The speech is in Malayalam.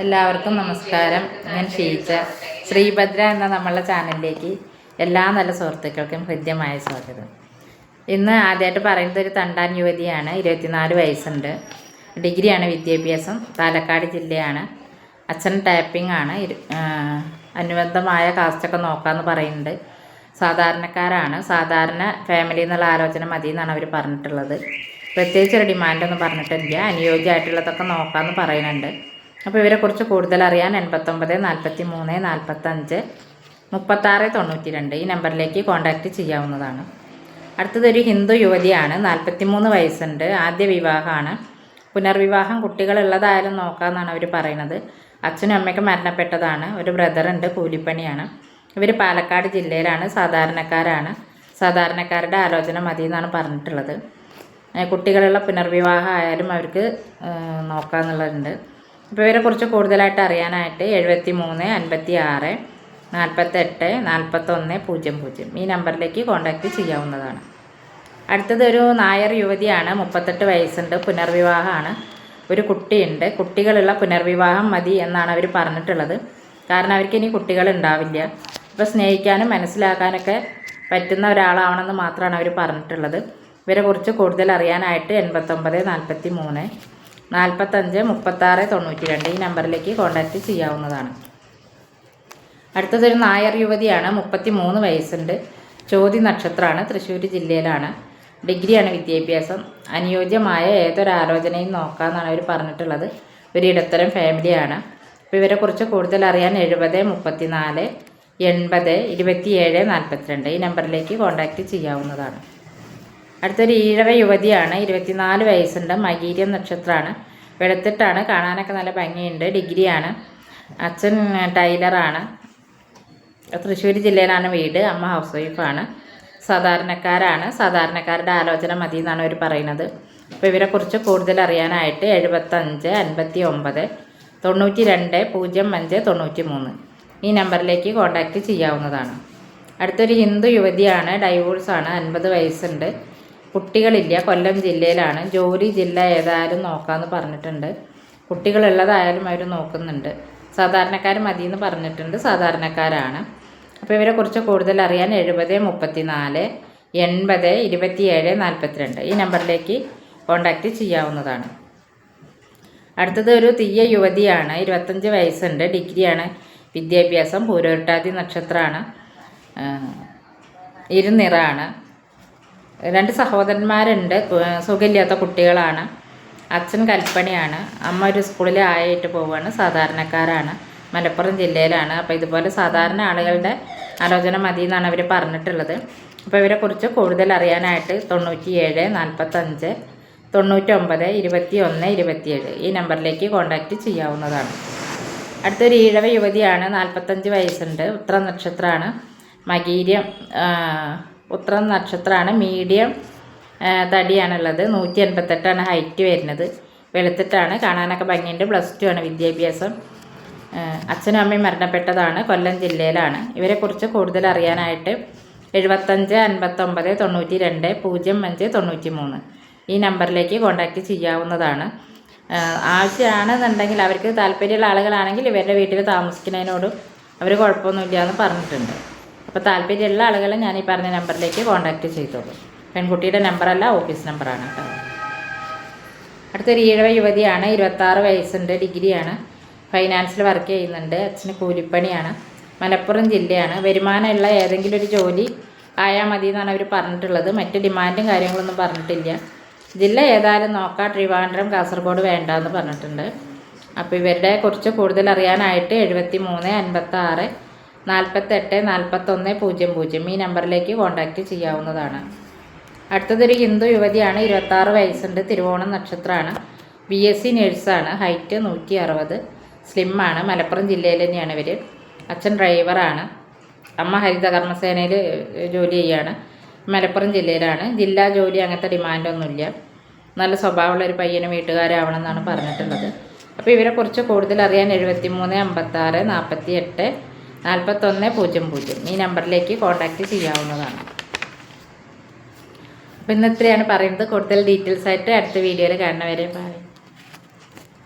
എല്ലാവർക്കും നമസ്കാരം. ഞാൻ ഷീജ. ശ്രീഭദ്ര എന്ന നമ്മളുടെ ചാനലിലേക്ക് എല്ലാ നല്ല സുഹൃത്തുക്കൾക്കും ഹൃദ്യമായ സ്വാഗതം. ഇന്ന് ആദ്യമായിട്ട് പറയുന്നത് ഒരു തണ്ടാൻ യുവതിയാണ്. 24 വയസ്സുണ്ട്. ഡിഗ്രിയാണ് വിദ്യാഭ്യാസം. പാലക്കാട് ജില്ലയാണ്. അച്ഛൻ ടാപ്പിംഗ് ആണ്. അനുബന്ധമായ കാസ്റ്റൊക്കെ നോക്കാമെന്ന് പറയുന്നുണ്ട്. സാധാരണക്കാരാണ്. സാധാരണ ഫാമിലി എന്നുള്ള ആലോചന മതി എന്നാണ് അവർ പറഞ്ഞിട്ടുള്ളത്. പ്രത്യേകിച്ചൊരു ഡിമാൻഡൊന്നും പറഞ്ഞിട്ടില്ല. അനുയോജ്യമായിട്ടുള്ളതൊക്കെ നോക്കാമെന്ന് പറയുന്നുണ്ട്. അപ്പോൾ ഇവരെക്കുറിച്ച് കൂടുതൽ അറിയാൻ 89 43 45 36 92 ഈ നമ്പറിലേക്ക് കോൺടാക്റ്റ് ചെയ്യാവുന്നതാണ്. അടുത്തതൊരു ഹിന്ദു യുവതിയാണ്. 43 വയസ്സുണ്ട്. ആദ്യ വിവാഹമാണ്. പുനർവിവാഹം കുട്ടികളുള്ളതായാലും നോക്കാമെന്നാണ് അവർ പറയുന്നത്. അച്ഛനും അമ്മയ്ക്കും മരണപ്പെട്ടതാണ്. ഒരു ബ്രദറുണ്ട്, കൂലിപ്പണിയാണ്. ഇവർ പാലക്കാട് ജില്ലയിലാണ്. സാധാരണക്കാരാണ്. സാധാരണക്കാരുടെ ആലോചന മതി എന്നാണ് പറഞ്ഞിട്ടുള്ളത്. കുട്ടികളുള്ള പുനർവിവാഹം ആയാലും അവർക്ക് നോക്കാമെന്നുള്ളതുണ്ട്. അപ്പോൾ ഇവരെക്കുറിച്ച് കൂടുതലായിട്ട് അറിയാനായിട്ട് 73 56 48 41 00 ഈ നമ്പറിലേക്ക് കോൺടാക്റ്റ് ചെയ്യാവുന്നതാണ്. അടുത്തത് ഒരു നായർ യുവതിയാണ്. 38 വയസ്സുണ്ട്. പുനർവിവാഹമാണ്. ഒരു കുട്ടിയുണ്ട്. കുട്ടികളുള്ള പുനർവിവാഹം മതി എന്നാണ് അവർ പറഞ്ഞിട്ടുള്ളത്. കാരണം അവർക്ക് ഇനി കുട്ടികളുണ്ടാവില്ല. അപ്പോൾ സ്നേഹിക്കാനും മനസ്സിലാക്കാനൊക്കെ പറ്റുന്ന ഒരാളാവണമെന്ന് മാത്രമാണ് അവർ പറഞ്ഞിട്ടുള്ളത്. ഇവരെക്കുറിച്ച് കൂടുതൽ അറിയാനായിട്ട് 89 43 45 36 92 ഈ നമ്പറിലേക്ക് കോൺടാക്റ്റ് ചെയ്യാവുന്നതാണ്. അടുത്തതൊരു നായർ യുവതിയാണ്. 33 വയസ്സുണ്ട്. ചോതി നക്ഷത്രമാണ്. തൃശ്ശൂർ ജില്ലയിലാണ്. ഡിഗ്രിയാണ് വിദ്യാഭ്യാസം. അനുയോജ്യമായ ഏതൊരാലോചനയും നോക്കാമെന്നാണ് അവർ പറഞ്ഞിട്ടുള്ളത്. ഒരു ഇടത്തരം ഫാമിലിയാണ്. അപ്പോൾ ഇവരെക്കുറിച്ച് കൂടുതൽ അറിയാൻ 70 34 80 27 42 ഈ നമ്പറിലേക്ക് കോൺടാക്റ്റ് ചെയ്യാവുന്നതാണ്. അടുത്തൊരു ഈഴവ യുവതിയാണ്. 24 വയസ്സുണ്ട്. മകീരം നക്ഷത്രമാണ്. വെളുത്തിട്ടാണ്. കാണാനൊക്കെ നല്ല ഭംഗിയുണ്ട്. ഡിഗ്രിയാണ്. അച്ഛൻ ടൈലറാണ്. തൃശ്ശൂർ ജില്ലയിലാണ് വീട്. അമ്മ ഹൗസ് വൈഫാണ്. സാധാരണക്കാരാണ്. സാധാരണക്കാരുടെ ആലോചന മതി എന്നാണ് അവർ പറയുന്നത്. അപ്പോൾ ഇവരെക്കുറിച്ച് കൂടുതൽ അറിയാനായിട്ട് 75 59 92 05 93 ഈ നമ്പറിലേക്ക് കോൺടാക്റ്റ് ചെയ്യാവുന്നതാണ്. അടുത്തൊരു ഹിന്ദു യുവതിയാണ്. ഡൈവോഴ്സാണ്. 50 വയസ്സുണ്ട്. കുട്ടികളില്ല. കൊല്ലം ജില്ലയിലാണ്. ജോലി ജില്ല ഏതായാലും നോക്കാമെന്ന് പറഞ്ഞിട്ടുണ്ട്. കുട്ടികളുള്ളതായാലും അവർ നോക്കുന്നുണ്ട്. സാധാരണക്കാർ മതിയെന്ന് പറഞ്ഞിട്ടുണ്ട്. സാധാരണക്കാരാണ്. അപ്പോൾ ഇവരെക്കുറിച്ച് കൂടുതൽ അറിയാൻ 70 34 80 27 42 ഈ നമ്പറിലേക്ക് കോൺടാക്റ്റ് ചെയ്യാവുന്നതാണ്. അടുത്തത് ഒരു തീയ യുവതിയാണ്. 25 വയസ്സുണ്ട്. ഡിഗ്രിയാണ് വിദ്യാഭ്യാസം. പൂരോരുട്ടാതി നക്ഷത്രമാണ്. ഇരുനിറാണ്. 2 സഹോദരന്മാരുണ്ട്. സുഖമില്ലാത്ത കുട്ടികളാണ്. അച്ഛൻ കൽപ്പണിയാണ്. അമ്മ ഒരു സ്കൂളിൽ ആയിട്ട് പോവുകയാണ്. സാധാരണക്കാരാണ്. മലപ്പുറം ജില്ലയിലാണ്. അപ്പോൾ ഇതുപോലെ സാധാരണ ആളുകളുടെ ആലോചന മതി എന്നാണ് അവർ പറഞ്ഞിട്ടുള്ളത്. അപ്പോൾ ഇവരെക്കുറിച്ച് കൂടുതൽ അറിയാനായിട്ട് 97 45 99 21 27 ഈ നമ്പറിലേക്ക് കോൺടാക്റ്റ് ചെയ്യാവുന്നതാണ്. അടുത്തൊരു ഈഴവ യുവതിയാണ്. 45 വയസ്സുണ്ട്. ഉത്ര നക്ഷത്രമാണ്. മകീര്യം ഉത്ര നക്ഷത്രമാണ്. മീഡിയം തടിയാണുള്ളത്. 188 ഹൈറ്റ് വരുന്നത്. വെളുത്തിട്ടാണ്. കാണാനൊക്കെ ഭംഗിയുണ്ട്. +2 ആണ് വിദ്യാഭ്യാസം. അച്ഛനും അമ്മയും മരണപ്പെട്ടതാണ്. കൊല്ലം ജില്ലയിലാണ്. ഇവരെക്കുറിച്ച് കൂടുതൽ അറിയാനായിട്ട് 75 59 92 05 93 ഈ നമ്പറിലേക്ക് കോൺടാക്റ്റ് ചെയ്യാവുന്നതാണ്. ആവശ്യമാണെന്നുണ്ടെങ്കിൽ അവർക്ക് താല്പര്യമുള്ള ആളുകളാണെങ്കിൽ ഇവരുടെ വീട്ടിൽ താമസിക്കുന്നതിനോടും അവർ കുഴപ്പമൊന്നുമില്ല എന്ന് പറഞ്ഞിട്ടുണ്ട്. അപ്പോൾ താല്പര്യമുള്ള ആളുകൾ ഞാൻ ഈ പറഞ്ഞ നമ്പറിലേക്ക് കോൺടാക്റ്റ് ചെയ്തോളൂ. പെൺകുട്ടിയുടെ നമ്പറല്ല, ഓഫീസ് നമ്പറാണ് കേട്ടോ. അടുത്തൊരു ഈഴവ യുവതിയാണ്. 26 വയസ്സുണ്ട്. ഡിഗ്രിയാണ്. ഫൈനാൻസിൽ വർക്ക് ചെയ്യുന്നുണ്ട്. അച്ഛന് കൂലിപ്പണിയാണ്. മലപ്പുറം ജില്ലയാണ്. വരുമാനമുള്ള ഏതെങ്കിലും ഒരു ജോലി ആയാൽ മതി എന്നാണ് അവർ പറഞ്ഞിട്ടുള്ളത്. മറ്റ് ഡിമാൻഡും കാര്യങ്ങളൊന്നും പറഞ്ഞിട്ടില്ല. ജില്ല ഏതായാലും നോക്കാം. ട്രിവാൻഡ്രം കാസർഗോഡ് വേണ്ടാന്ന് പറഞ്ഞിട്ടുണ്ട്. അപ്പോൾ ഇവരുടെ കുറിച്ച് കൂടുതൽ അറിയാനായിട്ട് 73 56 48 41 00 ഈ നമ്പറിലേക്ക് കോൺടാക്റ്റ് ചെയ്യാവുന്നതാണ്. അടുത്തതൊരു ഹിന്ദു യുവതിയാണ്. 26 വയസ്സുണ്ട്. തിരുവോണം നക്ഷത്രമാണ്. BSc നേഴ്സാണ്. ഹൈറ്റ് 160. സ്ലിമ്മാണ്. മലപ്പുറം ജില്ലയിൽ തന്നെയാണ് ഇവർ. അച്ഛൻ ഡ്രൈവറാണ്. അമ്മ ഹരിത കർമ്മസേനയിൽ ജോലി ചെയ്യുകയാണ്. മലപ്പുറം ജില്ലയിലാണ്. ജില്ലാ ജോലി അങ്ങനത്തെ ഡിമാൻഡൊന്നുമില്ല. നല്ല സ്വഭാവമുള്ളൊരു പയ്യനും വീട്ടുകാരാവണം എന്നാണ് പറഞ്ഞിട്ടുള്ളത്. അപ്പോൾ ഇവരെക്കുറിച്ച് കൂടുതൽ അറിയാൻ 73 56 48 41 00 ഈ നമ്പറിലേക്ക് കോൺടാക്റ്റ് ചെയ്യാവുന്നതാണ്. അപ്പോൾ ഇന്ന് ഇത്രയാണ് പറയുന്നത്. കൂടുതൽ ഡീറ്റെയിൽസ് ആയിട്ട് അടുത്ത വീഡിയോയിൽ കാണുന്നവരെ ബൈ.